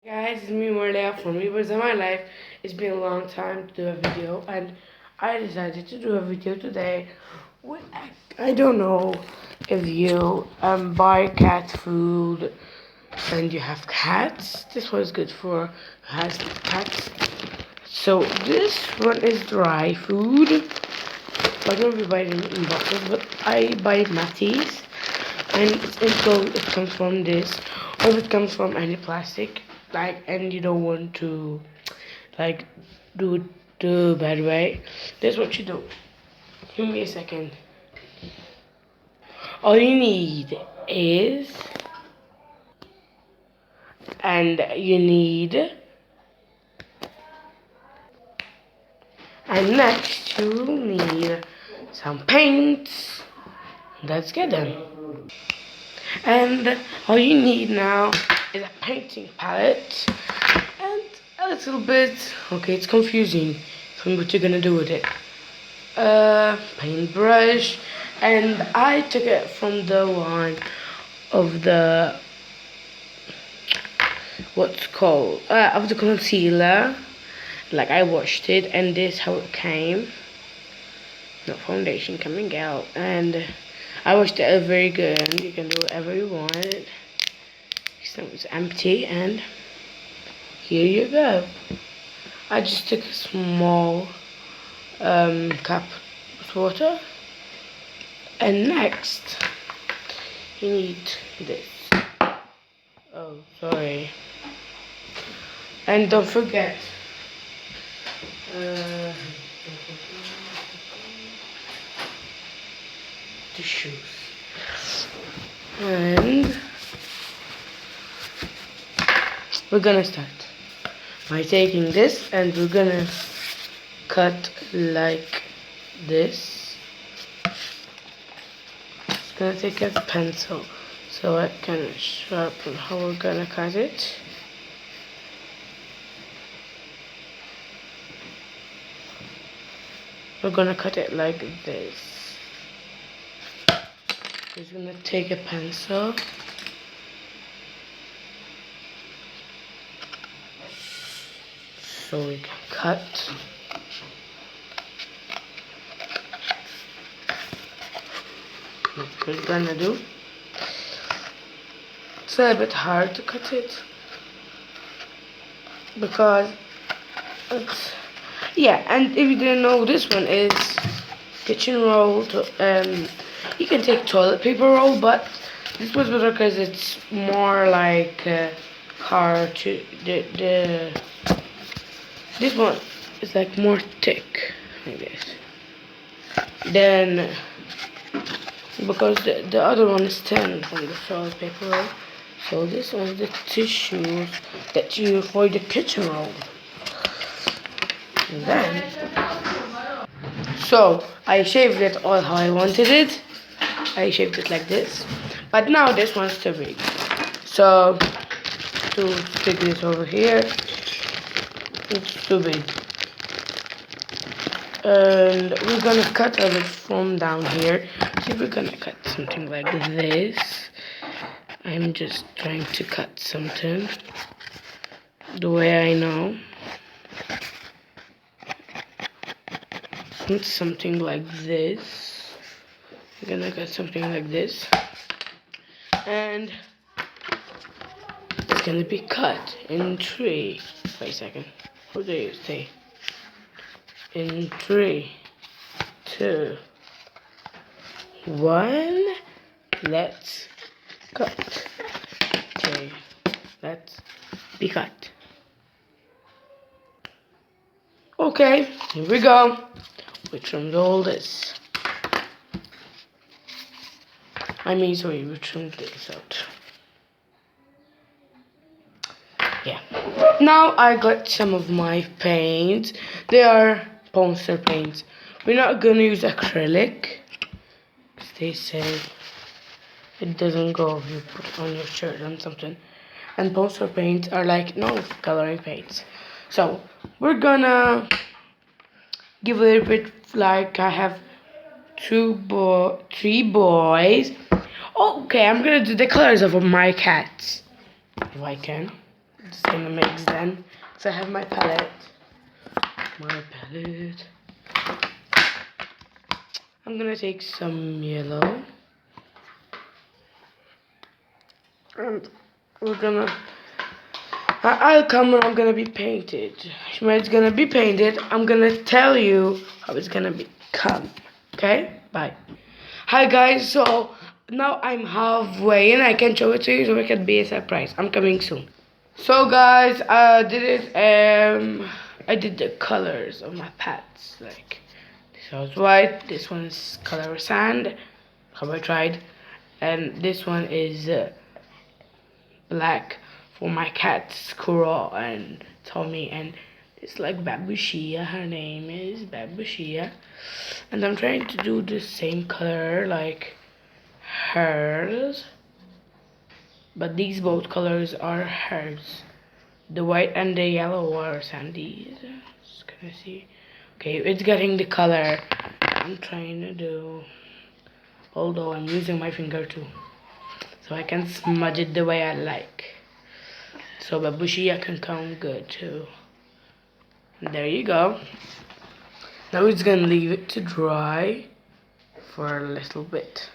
Guys, it's me Morlea from Rebirth in My Life. It's been a long time to do a video, and I decided to do a video today. With, I don't know if you buy cat food and you have cats. This one is good for has cats. So this one is dry food. I don't know if you buy it in boxes, but I buy Matties, and it comes from this, or it comes from any plastic, and you don't want to like do it the bad way. That's what you do. Give me a second. All you need is, and you need, and next you need some paints. Let's get them. And all you need now is a painting palette and a little bit, okay, it's confusing from what you're gonna do with it. Paintbrush, and I took it from the one of the of the concealer. Like, I washed it, and this how it came. No foundation coming out, and I washed it very good. You can do whatever you want. So it's empty, and here you go. I just took a small cup of water, and next you need this. Oh, sorry. And don't forget tissues. And we're gonna start by taking this, and we're gonna cut like this. It's gonna take a pencil so I can sharpen how we're gonna cut it. We're gonna cut it like this. We're gonna take a pencil. So we can cut. What we're gonna do. It's a bit hard to cut it because it's, yeah. And if you didn't know, this one is kitchen roll. You can take toilet paper roll, but this one's better because it's more like hard to this one is like more thick, I guess. Then because the other one is thin from the toilet paper roll, so this one's the tissue that you use for the kitchen roll. And then, so I shaved it all how I wanted it. I shaved it like this, but now this one's too big. So to stick this over here, it's too big. And we're gonna cut a bit from down here. See, we're gonna cut something like this. I'm just trying to cut something the way I know. It's something like this. We're gonna cut something like this, and it's gonna be cut in 3. Wait a second. What do you say? In 3, 2, 1. Let's cut. Okay, let's be cut. Okay, here we go. We trimmed all this. Sorry, we trimmed this out. Yeah. Now I got some of my paints. They are poster paints. We're not gonna use acrylic, because they say it doesn't go if you put it on your shirt and something. And poster paints are like no coloring paints. So we're gonna give a little bit, like I have 3 boys. Okay, I'm gonna do the colors of my cats if I can. just gonna mix then. So I have my palette. I'm gonna take some yellow. And we're gonna... I'll come when I'm gonna be painted. When it's gonna be painted, I'm gonna tell you how it's gonna become. Okay? Bye. Hi guys, so now I'm halfway and I can show it to you so it can be a surprise. I'm coming soon. So guys, I did the colors of my pads. Like, this was white, this one is color sand, how I tried, and this one is black for my cat Squirrel and Tommy, and it's like Babushia. Her name is Babushia, and I'm trying to do the same color like hers, but these both colors are hers. The white and the yellow are Sandy's. Just gonna see. Okay, it's getting the color I'm trying to do, although I'm using my finger too, so I can smudge it the way I like. So Babushia can come good too. And there you go. Now we're just gonna leave it to dry for a little bit.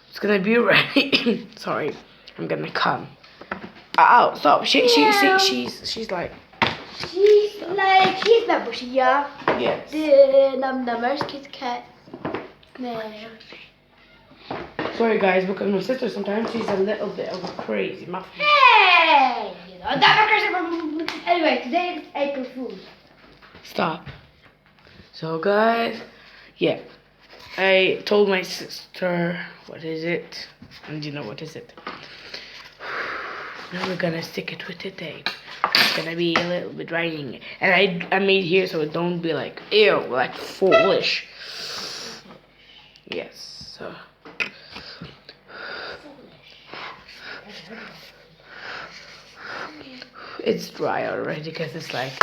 It's gonna be ready. Sorry, I'm gonna come. Ow, stop. She's like Babushia. Yes. The numbers Kit Kat. No. Sorry guys, because my sister sometimes she's a little bit of a crazy muffin. Hey! Anyway, today it's April Fool's. Stop. So guys, yeah, I told my sister what is it, and you know what is it. Now we're gonna stick it with the tape. It's gonna be a little bit raining, and I made here so it don't be like ew, like foolish. Yes. So. It's dry already because it's like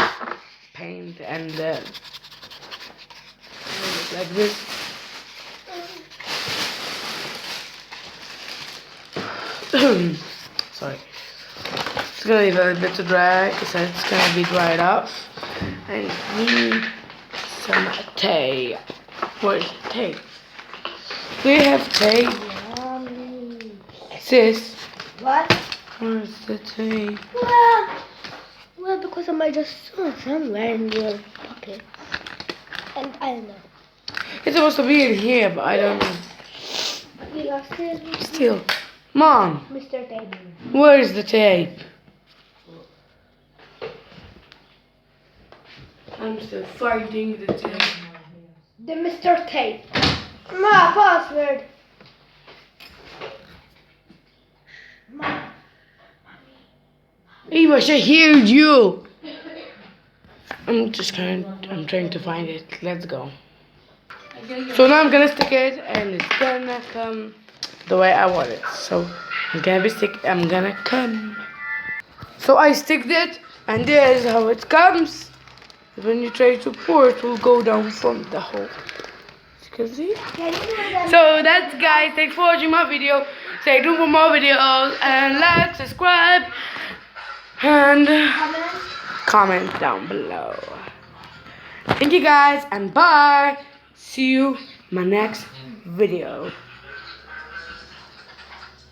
paint and like this. Sorry. It's gonna leave a little bit to dry because it's gonna be dried off. I need some tape. Where's the tape? Do you have tape? Sis? What? Where's the tape? Well, because I might just somewhere in your pocket. And I don't know. It's supposed to be in here, but I don't know. You lost it? Still. Mom, Mr. Tape. where's the tape? I'm still finding the tape. The Mr. Tape. My password. Eva, I heard you. I'm trying to find it. Let's go. So now I'm gonna stick it, and it's gonna come the way I want it. So I'm gonna come. So I sticked it, and there's how it comes. When you try to pour, it will go down from the hole. You can see. So that's guys. Thanks for watching my video. Stay tuned for more videos, and like, subscribe, and comment down below. Thank you guys, and bye. See you in my next video.